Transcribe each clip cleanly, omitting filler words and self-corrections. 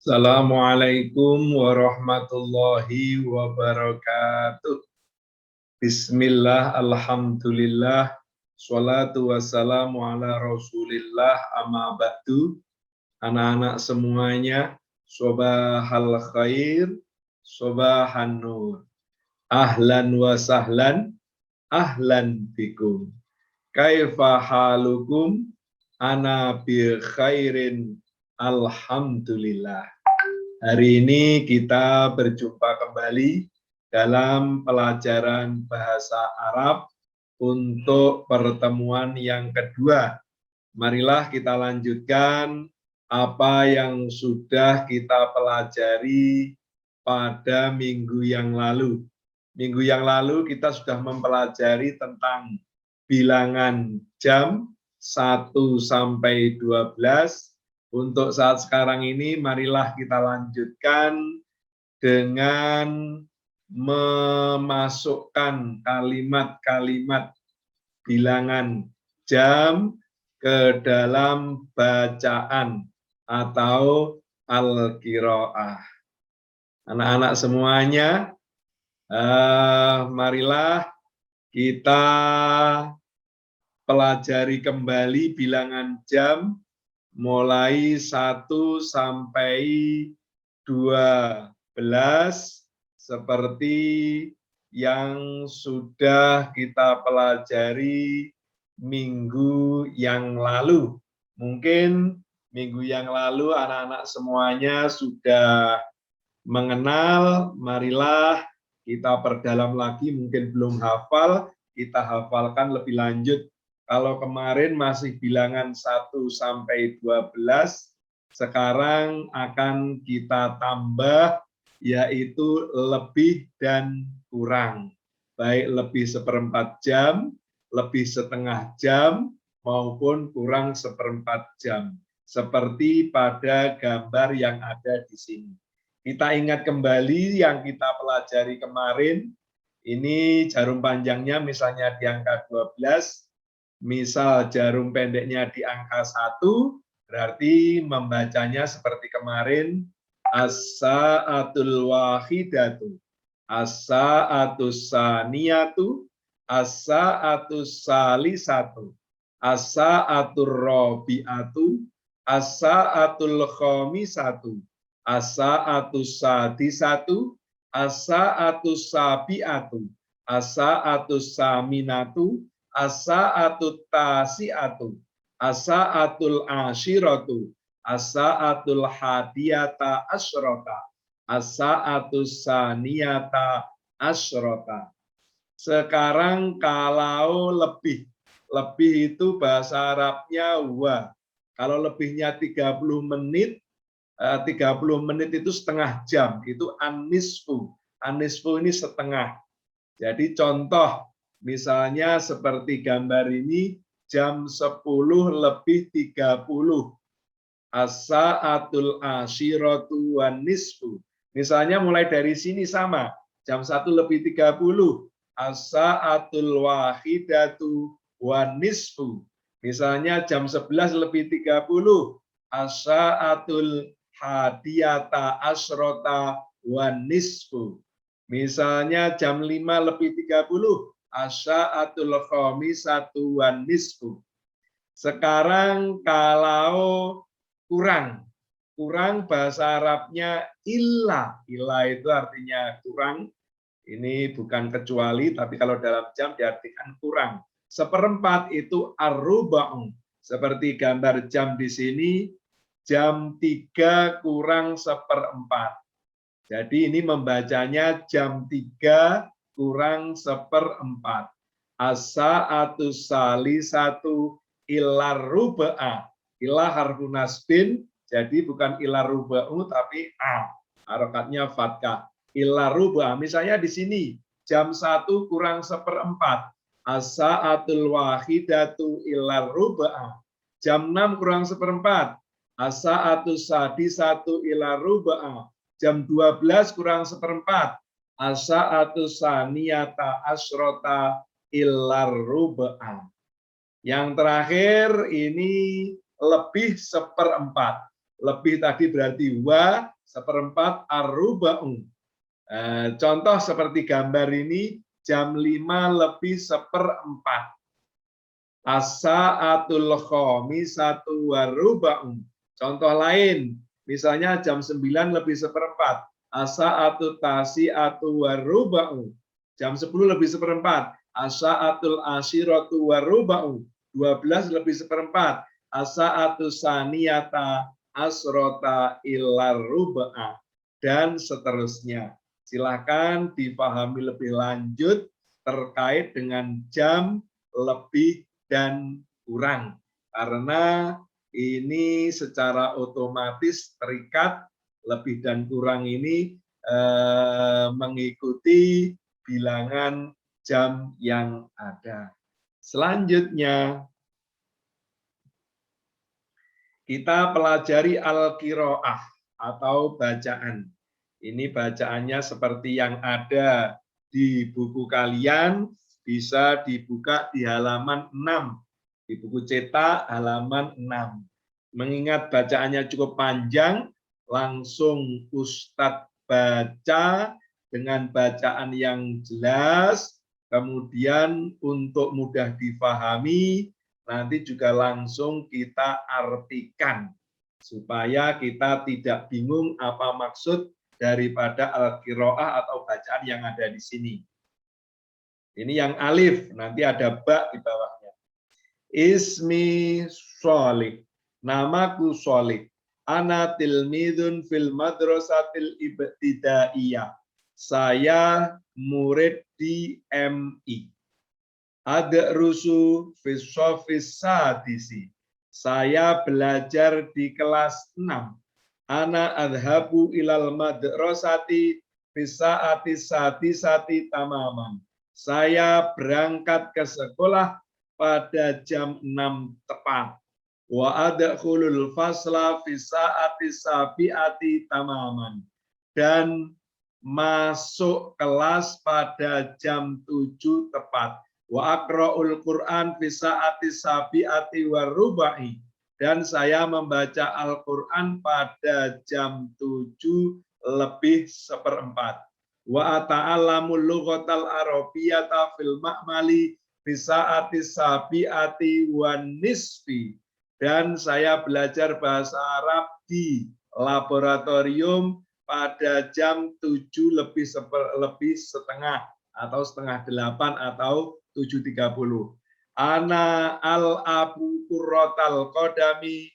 Assalamualaikum warahmatullahi wabarakatuh. Bismillah, alhamdulillah, sholatu wassalamu ala rasulillah, amma ba'du. Anak-anak semuanya, sobahal khair, sobahan nur. Ahlan wa sahlan, ahlan bikum. Kaifa halukum, ana bi khairin, alhamdulillah. Hari ini kita berjumpa kembali dalam pelajaran bahasa Arab untuk pertemuan yang kedua. Marilah kita lanjutkan apa yang sudah kita pelajari pada minggu yang lalu. Minggu yang lalu kita sudah mempelajari tentang bilangan jam 1 sampai 12. Untuk saat sekarang ini, marilah kita lanjutkan dengan memasukkan kalimat-kalimat bilangan jam ke dalam bacaan atau al-qiraah. Anak-anak semuanya, marilah kita pelajari kembali bilangan jam mulai 1 sampai 12 seperti yang sudah kita pelajari minggu yang lalu. Mungkin minggu yang lalu anak-anak semuanya sudah mengenal, marilah kita perdalam lagi, mungkin belum hafal, kita hafalkan lebih lanjut. Kalau kemarin masih bilangan 1 sampai 12, sekarang akan kita tambah, yaitu lebih dan kurang. Baik lebih 1/4 jam, lebih setengah jam, maupun kurang 1/4 jam. Seperti pada gambar yang ada di sini. Kita ingat kembali yang kita pelajari kemarin, ini jarum panjangnya misalnya di angka 12, misal jarum pendeknya di angka 1, berarti membacanya seperti kemarin, as-sa'atul wahidatu, as-sa'atus saniyatu, as-sa'atus salisatu, as-sa'atur rabi'atu, as-sa'atul khamisatu, as-sa'atus sadisatu, as-sa'atus sabi'atu, as-sa'atus saminatu, as-sa'atut tasi'atu, as-sa'atul asyiratu, as-sa'atul hadiyata asyrota, as-sa'atus saniyata asyrota. Sekarang kalau lebih itu bahasa Arabnya wa. Kalau lebihnya 30 menit, 30 menit itu setengah jam, itu an-nisfu. An-nisfu ini setengah. Jadi contoh, misalnya seperti gambar ini, jam 10 lebih 30. As-sa'atul asyiratu wan nisfu. Misalnya mulai dari sini sama, jam 1 lebih 30. As-sa'atul wahidatu wan nisfu. Misalnya jam 11 lebih 30. As-sa'atul hadiyata asyrota wan nisfu. Misalnya jam 5 lebih 30. As-sa'atul khamisatu wan nisfu. Sekarang kalau kurang bahasa Arabnya illa. Illa itu artinya kurang. Ini bukan kecuali, tapi kalau dalam jam diartikan kurang. 1/4 itu ar-ruba'u. Seperti gambar jam di sini, jam 3 kurang 1/4. Jadi ini membacanya jam 3 kurang 1/4. As-sa'atus salisatu ilar ruba'a. Ilah harfu nasbin, jadi bukan ilar ruba'u tapi a. Harokatnya fathah. Ilar ruba'a. Misalnya di sini jam 1 kurang 1/4. As-sa'atul wahidatu ilar ruba'a. Jam 6 kurang 1/4. As-sa'atus sadisatu ilar ruba'a. Jam 12 kurang 1/4. As-sa'atus saniyata asyrota ilar ruba'a. Yang terakhir ini lebih 1/4. Lebih tadi berarti wa, seperempat ar-ruba'u. Contoh seperti gambar ini, jam 5 lebih seperempat. As-sa'atul khamisatu waruba'u. Contoh lain, misalnya jam 9 lebih seperempat. As-sa'atul tasi'atu waruba'u. Jam 10 lebih seperempat. As-sa'atul asyiratu waruba'u. 12 lebih seperempat. As-sa'atul saniyata asrota ilar ruba'a. Dan seterusnya. Silakan dipahami lebih lanjut terkait dengan jam, lebih, dan kurang. Karena ini secara otomatis terikat lebih dan kurang ini mengikuti bilangan jam yang ada. Selanjutnya, kita pelajari al-qiraah atau bacaan. Ini bacaannya seperti yang ada di buku kalian, bisa dibuka di halaman 6. Di buku cetak halaman 6. Mengingat bacaannya cukup panjang, langsung Ustadz baca dengan bacaan yang jelas, kemudian untuk mudah difahami, nanti juga langsung kita artikan, supaya kita tidak bingung apa maksud daripada al-qiraah atau bacaan yang ada di sini. Ini yang alif, nanti ada ba di bawahnya. Ismi Sholih, namaku Sholih. Ana tilmidun fil madrasatil ibtidaiyah. Saya murid di MI. Adrusu fi shofis sadisi. Saya belajar di kelas 6. Ana adhabu ilal madrasati fisaati sati tamaman. Saya berangkat ke sekolah pada jam 6 tepat. Wa adkhulul fasla fisaati sabiati tamaman. Dan masuk kelas pada jam 7 tepat. Wa aqra'ul Qur'an fisaati sabiati warubai. Dan saya membaca Al-Quran pada jam 7 lebih seperempat. Wa ata'allamul lughatal arabiyyata fil ma'mali bisaati sabiati wan nisfi. Dan saya belajar bahasa Arab di laboratorium pada jam 7 lebih setengah atau setengah 8 atau 7.30. Ana al-abu kurrotal kodami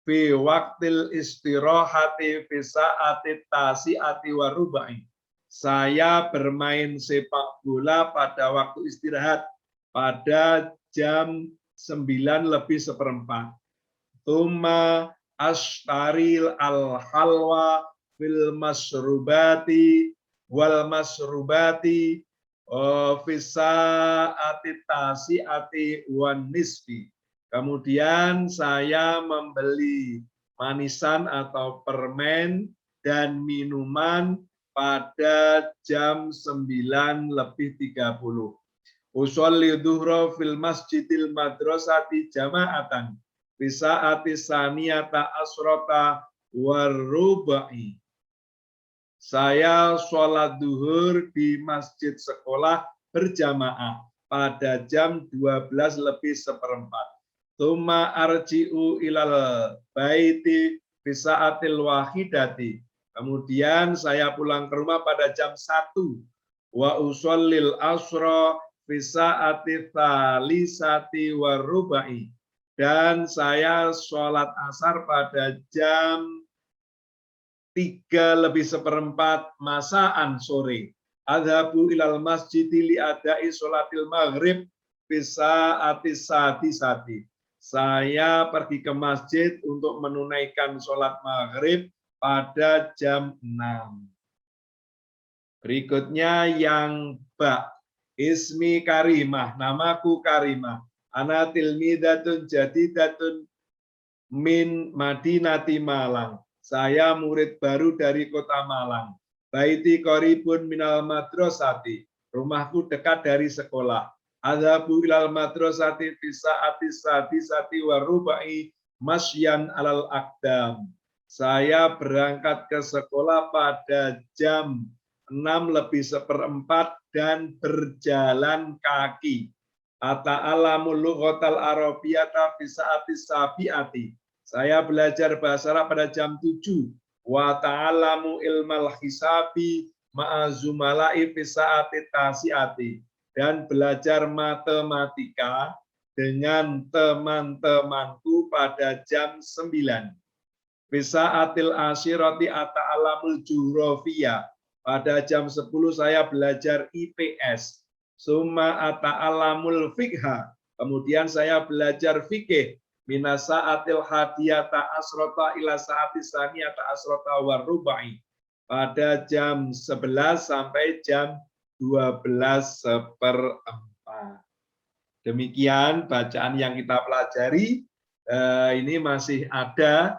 fi waktil istirahati fi sa'ati tasi'ati warubai. Saya bermain sepak bola pada waktu istirahat pada jam 9 lebih seperempat. Tuma ashtaril al-halwa fil masrubati wal masrubati fisaati tasiati wan nisfi. Kemudian saya membeli manisan atau permen dan minuman pada jam 9 lebih 30. Usolli dhuhra fil masjidil madrasati jama'atan fisaati saniyata asrota warubai. Saya sholat duhur di masjid sekolah berjamaah pada jam 12 lebih seperempat. Tuma arji'u ilal baiti bisa'atil wahidati. Kemudian saya pulang ke rumah pada jam 1. Wa usallil asra bisa'ati talisati warubai. Dan saya sholat asar pada jam 3 lebih seperempat masaan sore. Adhabu ilal masjidi li adai sholatil maghrib bisa'ati sati. Saya pergi ke masjid untuk menunaikan sholat maghrib pada jam 6. Berikutnya yang ba. Ismi Karimah, namaku Karimah. Ana tilmidatun jadidatun min Madinati Malang. Saya murid baru dari kota Malang. Baiti qoribun minal madrasati. Rumahku dekat dari sekolah. Adhabu ilal madrasati fisaati sadisati warubai masyan alal akdam. Saya berangkat ke sekolah pada jam 6:04 dan berjalan kaki. Ata'alamul lughatal arabiyyata fi sa'atis sabi'ati. Saya belajar bahasa Arab pada jam 7. Wa ta'alamu ilmal hisabi ma'azumala'i fi sa'ati tasi'ati. Dan belajar matematika dengan teman-temanku pada jam 9. Bisa atil asyirati ata'alamul jugrafiyah. Pada jam 10 saya belajar IPS. Summa ata'alamul fikha. Kemudian saya belajar fikih. Minasa atil hadiyata asrota ila saati saniyata asrota warubai. Pada jam 11 sampai jam 12:04. Demikian bacaan yang kita pelajari. Ini masih ada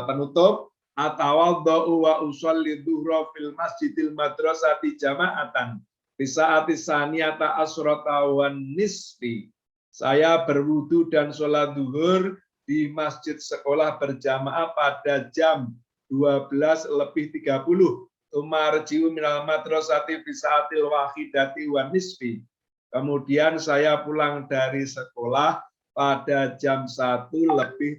penutup. Atawaddu wa usolli dhuhra fil masjidil madrasati jama'atan fi sa'ati saniyata asrata wan nisfi. Saya berwudu dan sholat duhur di masjid sekolah berjamaah pada jam 12:30. Tumarjiu minal madrasati fi sa'atil wahidati wan nisfi. Kemudian saya pulang dari sekolah pada jam 1:30.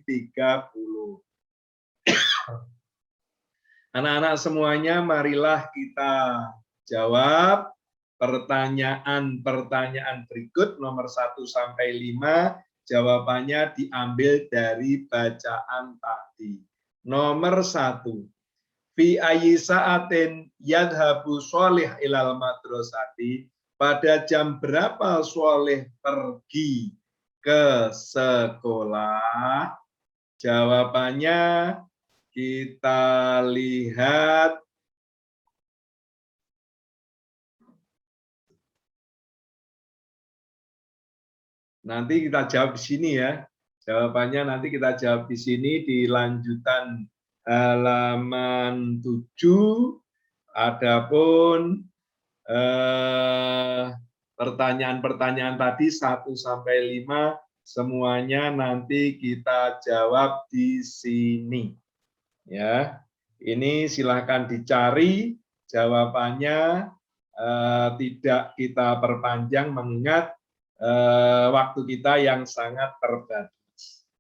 Anak-anak semuanya, marilah kita jawab pertanyaan-pertanyaan berikut nomor 1 sampai 5. Jawabannya diambil dari bacaan tadi. Nomor 1. Fi ayyi sa'atin yadhabu sholih ilal madrasati. Pada jam berapa Sholih pergi ke sekolah? Jawabannya kita lihat nanti kita jawab di sini ya. Jawabannya nanti kita jawab di sini di lanjutan halaman 7. Adapun pertanyaan-pertanyaan tadi 1 sampai 5 semuanya nanti kita jawab di sini. Ya, ini silahkan dicari jawabannya, tidak kita perpanjang mengingat waktu kita yang sangat terbatas.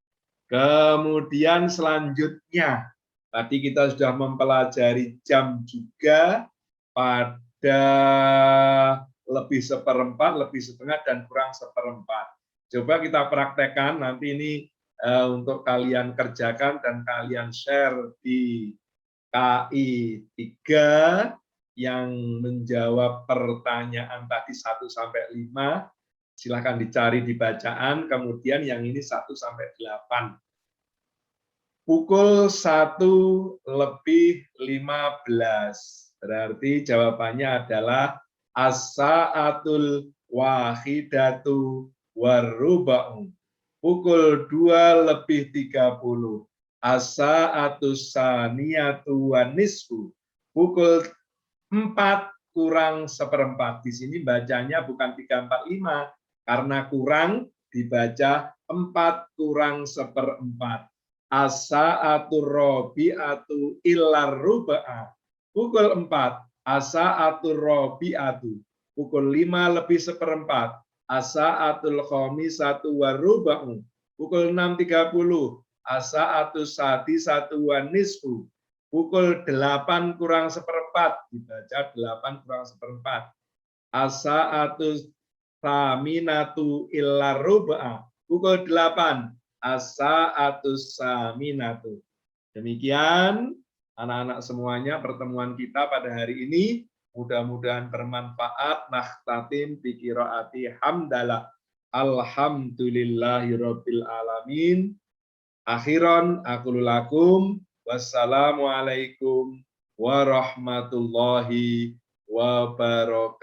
Kemudian selanjutnya, tadi kita sudah mempelajari jam juga pada lebih seperempat, lebih setengah, dan kurang seperempat. Coba kita praktekkan nanti ini untuk kalian kerjakan dan kalian share di KI 3 yang menjawab pertanyaan tadi 1 sampai 5. Silahkan dicari di bacaan, kemudian yang ini 1 sampai 8. Pukul 1:15. Berarti jawabannya adalah as-sa'atul wahidatu waruba'u. Pukul 2:30. As-sa'atus saniyatu wan nisfu. Pukul 4:4. Di sini bacanya bukan 3:45 karena kurang dibaca 4:4. As-sa'atur rabi'atu illar ruba'a. Pukul 4. As-sa'atur rabi'atu. Pukul 5:04. As-sa'atul khamisatu waruba'u. Pukul 6:30. As-sa'atus sadisatu wan nisfu. Pukul 8:4. Dibaca 8:4. As-sa'atus saminatu illar ruba'a. Pukul 8. As-sa'atus saminatu. Demikian anak-anak semuanya pertemuan kita pada hari ini. Mudah-mudahan bermanfaat. Nakhtatim bi qiraati hamdalah. Alhamdulillahirabbil alamin. Akhiran aqulu lakum wassalamualaikum warahmatullahi wabarakatuh.